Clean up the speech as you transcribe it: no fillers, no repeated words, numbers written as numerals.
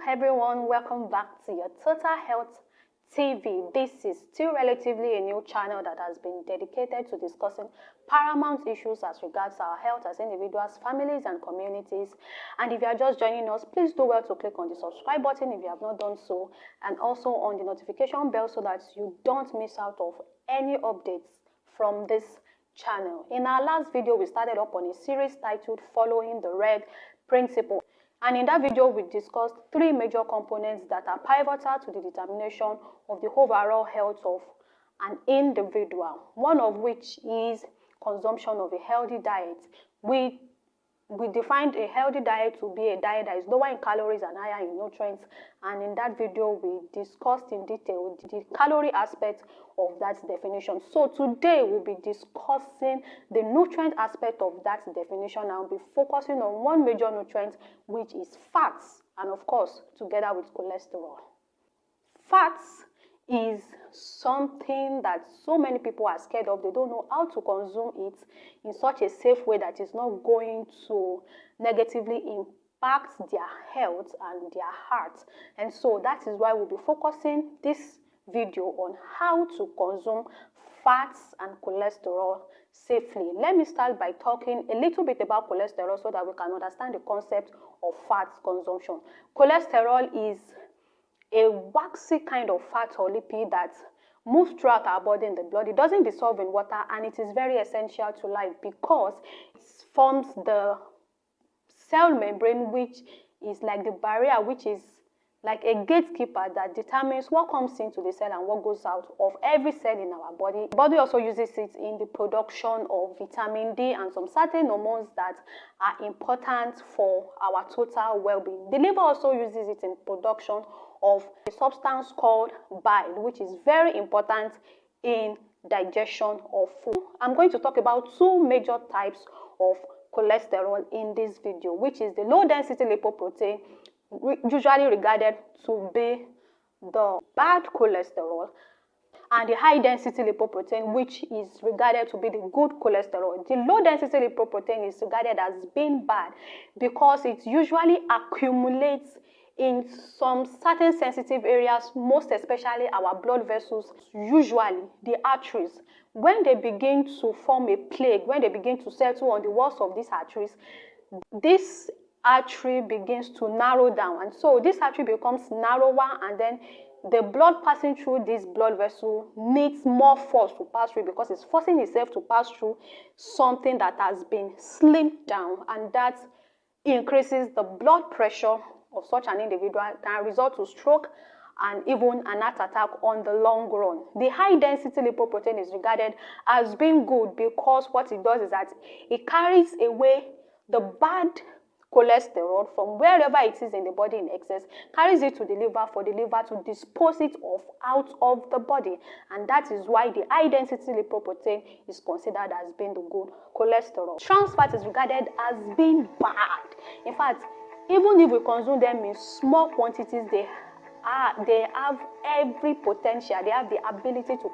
everyone, welcome back to your Total Health TV. This is still relatively a new channel that has been dedicated to discussing paramount issues as regards our health as individuals, families and communities. And if you are just joining us, please do well to click on the subscribe button if you have not done so, and also on the notification bell so that you don't miss out of any updates from this channel. In our last video, we started up on a series titled Following the Red Principle. And in that video, we discussed three major components that are pivotal to the determination of the overall health of an individual, one of which is consumption of a healthy diet. We defined a healthy diet to be a diet that is lower in calories and higher in nutrients. And in that video, we discussed in detail the calorie aspect of that definition. So today, we'll be discussing the nutrient aspect of that definition, and we'll be focusing on one major nutrient, which is fats, and of course, together with cholesterol. Fats is something that so many people are scared of. They don't know how to consume it in such a safe way that is not going to negatively impact their health and their heart. And so that is why we'll be focusing this video on how to consume fats and cholesterol safely. Let me start by talking a little bit about cholesterol so that we can understand the concept of fat consumption. Cholesterol is a waxy kind of fat or lipid that moves throughout our body in the blood. It doesn't dissolve in water, and it is very essential to life because it forms the cell membrane, which is like the barrier, which is like a gatekeeper that determines what comes into the cell and what goes out of every cell in our body. The body also uses it in the production of vitamin D and some certain hormones that are important for our total well-being. The liver also uses it in production of a substance called bile, which is very important in digestion of food. I'm going to talk about two major types of cholesterol in this video, which is the low-density lipoprotein, usually regarded to be the bad cholesterol, and the high-density lipoprotein, which is regarded to be the good cholesterol. The low-density lipoprotein is regarded as being bad because it usually accumulates in some certain sensitive areas, most especially our blood vessels, usually the arteries. When they begin to form a plague, when they begin to settle on the walls of these arteries, this artery begins to narrow down, and so this artery becomes narrower, and then the blood passing through this blood vessel needs more force to pass through because it's forcing itself to pass through something that has been slimmed down, and that increases the blood pressure of such an individual, can result to stroke and even an heart attack on the long run. The high-density lipoprotein is regarded as being good because what it does is that it carries away the bad cholesterol from wherever it is in the body in excess, carries it to the liver for the liver to dispose it out of the body, and that is why the high-density lipoprotein is considered as being the good cholesterol. Trans fat is regarded as being bad. In fact, even if we consume them in small quantities, they have every potential, they have the ability to